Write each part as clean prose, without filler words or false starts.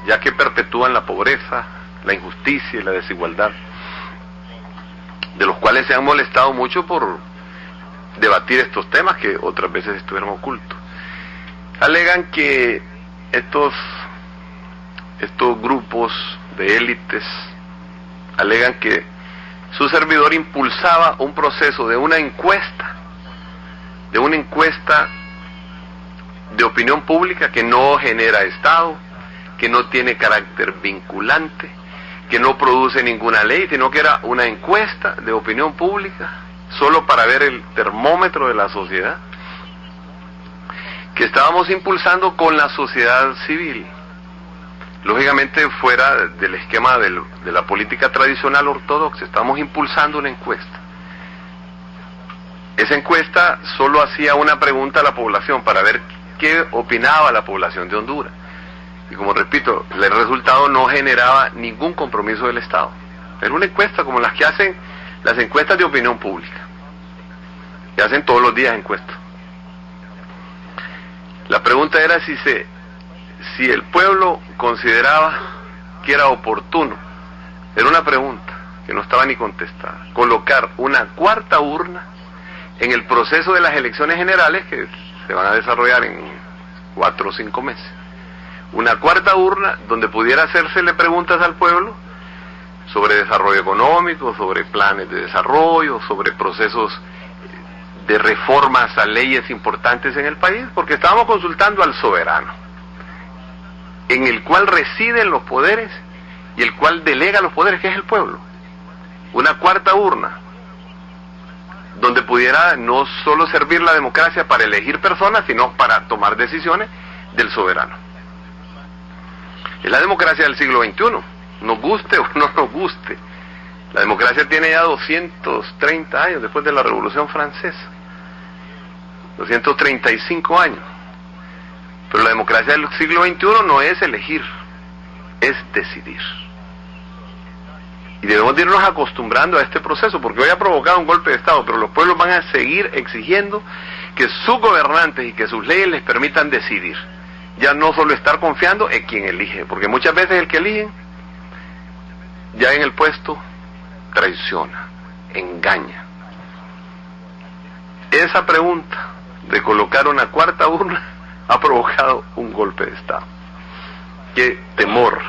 ya que perpetúan la pobreza, la injusticia y la desigualdad, de los cuales se han molestado mucho por debatir estos temas que otras veces estuvieron ocultos. Alegan que estos grupos de élites alegan que su servidor impulsaba un proceso de una encuesta de opinión pública que no genera Estado, que no tiene carácter vinculante, que no produce ninguna ley, sino que era una encuesta de opinión pública, solo para ver el termómetro de la sociedad, que estábamos impulsando con la sociedad civil, lógicamente fuera del esquema de la política tradicional ortodoxa. Estamos impulsando una encuesta. Esa encuesta solo hacía una pregunta a la población para ver qué opinaba la población de Honduras. Y como repito, el resultado no generaba ningún compromiso del Estado. Era una encuesta como las que hacen las encuestas de opinión pública, que hacen todos los días encuestas. La pregunta era si el pueblo consideraba que era oportuno, era una pregunta que no estaba ni contestada, colocar una cuarta urna en el proceso de las elecciones generales que se van a desarrollar en 4 o 5 meses. Una cuarta urna donde pudiera hacérsele preguntas al pueblo sobre desarrollo económico, sobre planes de desarrollo, sobre procesos de reformas a leyes importantes en el país, porque estábamos consultando al soberano, en el cual residen los poderes y el cual delega los poderes, que es el pueblo. Una cuarta urna donde pudiera no solo servir la democracia para elegir personas, sino para tomar decisiones del soberano. Es la democracia del siglo XXI, nos guste o no nos guste. La democracia tiene ya 230 años después de la Revolución Francesa, 235 años. Pero la democracia del siglo XXI no es elegir, es decidir. Y debemos de irnos acostumbrando a este proceso, porque hoy ha provocado un golpe de Estado, pero los pueblos van a seguir exigiendo que sus gobernantes y que sus leyes les permitan decidir. Ya no solo estar confiando en quien elige, porque muchas veces el que eligen, ya en el puesto, traiciona, engaña. Esa pregunta de colocar una cuarta urna ha provocado un golpe de Estado. Qué temor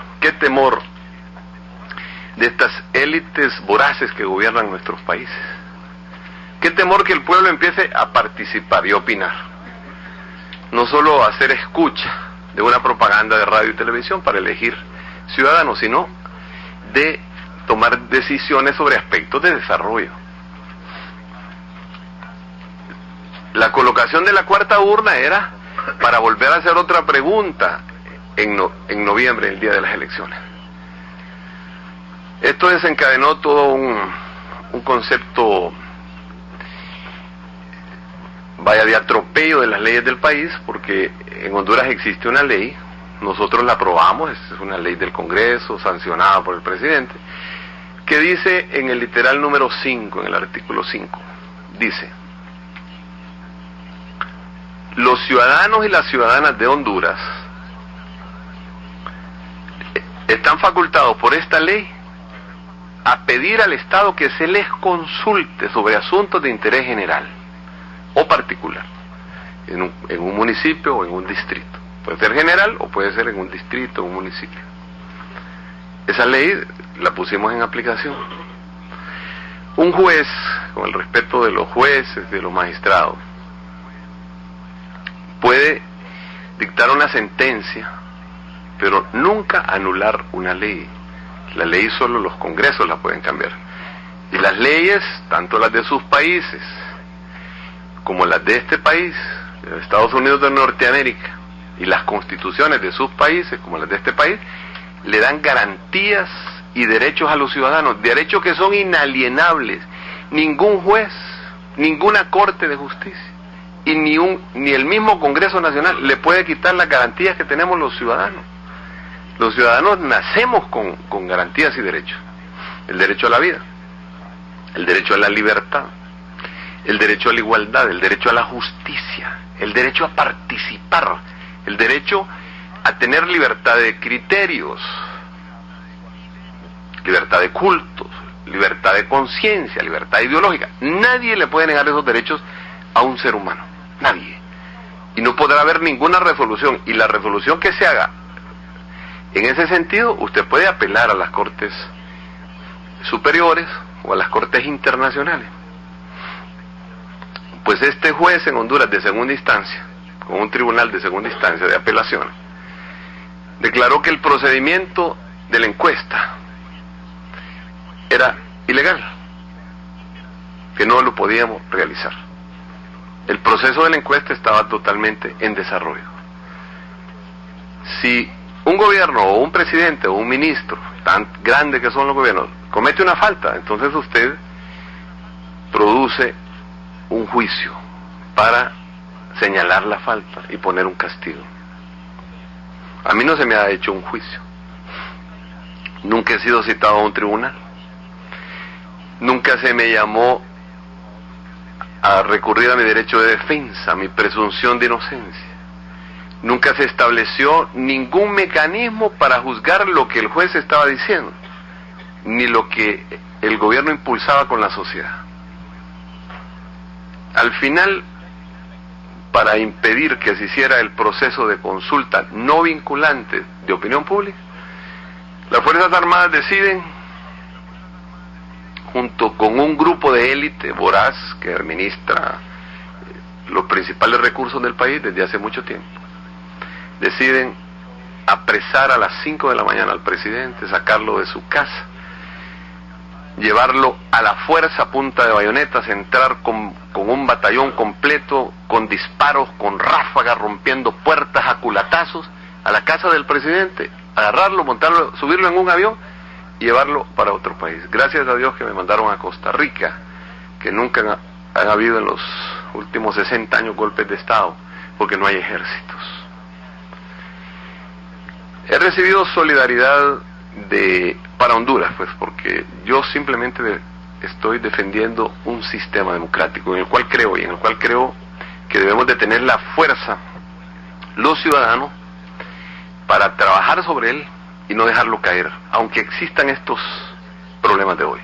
de estas élites voraces que gobiernan nuestros países. Qué temor que el pueblo empiece a participar y a opinar. No solo a hacer escucha de una propaganda de radio y televisión para elegir ciudadanos, sino de tomar decisiones sobre aspectos de desarrollo. La colocación de la cuarta urna era para volver a hacer otra pregunta en noviembre, el día de las elecciones. Esto desencadenó todo un concepto, de atropello de las leyes del país, porque en Honduras existe una ley, nosotros la aprobamos, es una ley del Congreso, sancionada por el presidente, que dice en el literal número 5, en el artículo 5, dice: los ciudadanos y las ciudadanas de Honduras están facultados por esta ley a pedir al Estado que se les consulte sobre asuntos de interés general o particular, en un municipio o en un distrito. Puede ser general o puede ser en un distrito o un municipio. Esa ley la pusimos en aplicación. Un juez, con el respeto de los jueces, de los magistrados, puede dictar una sentencia, pero nunca anular una ley. La ley solo los congresos la pueden cambiar. Y las leyes, tanto las de sus países como las de este país, de Estados Unidos de Norteamérica, y las constituciones de sus países como las de este país, le dan garantías y derechos a los ciudadanos, derechos que son inalienables. Ningún juez, ninguna corte de justicia y ni el mismo Congreso Nacional le puede quitar las garantías que tenemos los ciudadanos. Los ciudadanos nacemos con garantías y derechos. El derecho a la vida, el derecho a la libertad, el derecho a la igualdad, el derecho a la justicia, el derecho a participar, el derecho a tener libertad de criterios, libertad de cultos, libertad de conciencia, libertad ideológica. Nadie le puede negar esos derechos a un ser humano, nadie. Y no podrá haber ninguna resolución, y la resolución que se haga en ese sentido, usted puede apelar a las cortes superiores o a las cortes internacionales. Pues este juez en Honduras de segunda instancia, con un tribunal de segunda instancia de apelaciones, declaró que el procedimiento de la encuesta era ilegal, que no lo podíamos realizar. El proceso de la encuesta estaba totalmente en desarrollo. Si un gobierno o un presidente o un ministro, tan grande que son los gobiernos, comete una falta, entonces usted produce un juicio para señalar la falta y poner un castigo. A mí no se me ha hecho un juicio. Nunca he sido citado a un tribunal. Nunca se me llamó a recurrir a mi derecho de defensa, a mi presunción de inocencia. Nunca se estableció ningún mecanismo para juzgar lo que el juez estaba diciendo, ni lo que el gobierno impulsaba con la sociedad. Al final, para impedir que se hiciera el proceso de consulta no vinculante de opinión pública, las Fuerzas Armadas deciden, junto con un grupo de élite voraz que administra los principales recursos del país desde hace mucho tiempo, deciden apresar a las 5 de la mañana al presidente, sacarlo de su casa, llevarlo a la fuerza a punta de bayonetas, entrar con un batallón completo, con disparos, con ráfagas, rompiendo puertas a culatazos, a la casa del presidente, agarrarlo, montarlo, subirlo en un avión y llevarlo para otro país. Gracias a Dios que me mandaron a Costa Rica, que nunca han habido en los últimos 60 años golpes de Estado, porque no hay ejércitos. He recibido solidaridad para Honduras, pues, porque yo simplemente estoy defendiendo un sistema democrático en el cual creo, y en el cual creo que debemos de tener la fuerza, los ciudadanos, para trabajar sobre él y no dejarlo caer, aunque existan estos problemas de hoy.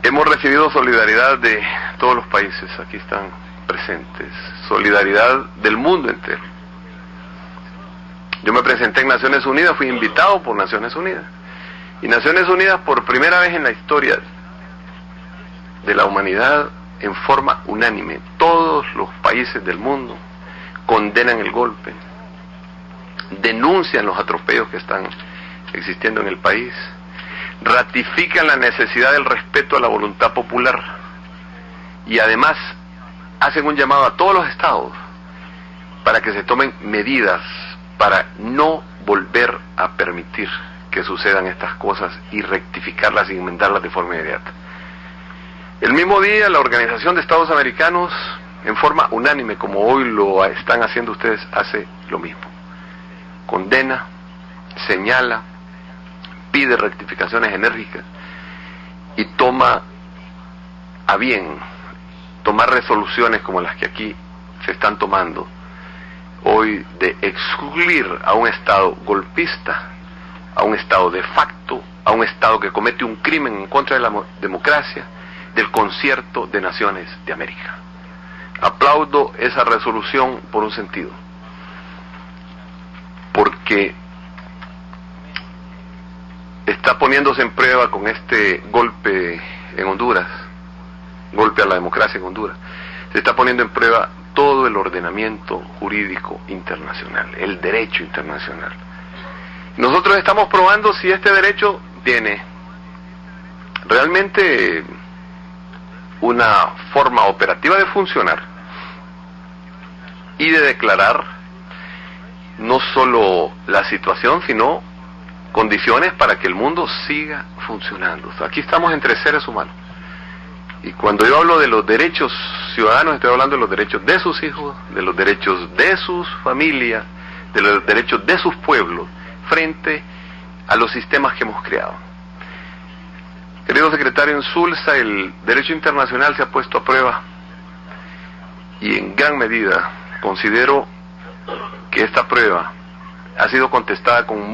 Hemos recibido solidaridad de todos los países, aquí están presentes, solidaridad del mundo entero. Yo me presenté en Naciones Unidas, fui invitado por Naciones Unidas, y Naciones Unidas por primera vez en la historia de la humanidad, en forma unánime, todos los países del mundo condenan el golpe, denuncian los atropellos que están existiendo en el país, ratifican la necesidad del respeto a la voluntad popular y además hacen un llamado a todos los estados para que se tomen medidas para no volver a permitir que sucedan estas cosas y rectificarlas y enmendarlas de forma inmediata. El mismo día la Organización de Estados Americanos, en forma unánime, como hoy lo están haciendo ustedes, hace lo mismo. Condena, señala, pide rectificaciones enérgicas y toma a bien tomar resoluciones como las que aquí se están tomando hoy, de excluir a un Estado golpista, a un Estado de facto, a un Estado que comete un crimen en contra de la democracia, del concierto de naciones de América. Aplaudo esa resolución por un sentido, porque está poniéndose en prueba con este golpe en Honduras, golpe a la democracia en Honduras, se está poniendo en prueba todo el ordenamiento jurídico internacional, el derecho internacional. Nosotros estamos probando si este derecho tiene realmente una forma operativa de funcionar y de declarar no solo la situación, sino condiciones para que el mundo siga funcionando. O sea, aquí estamos entre seres humanos. Y cuando yo hablo de los derechos ciudadanos, estoy hablando de los derechos de sus hijos, de los derechos de sus familias, de los derechos de sus pueblos, frente a los sistemas que hemos creado. Querido secretario Insulza, el derecho internacional se ha puesto a prueba y en gran medida considero que esta prueba ha sido contestada con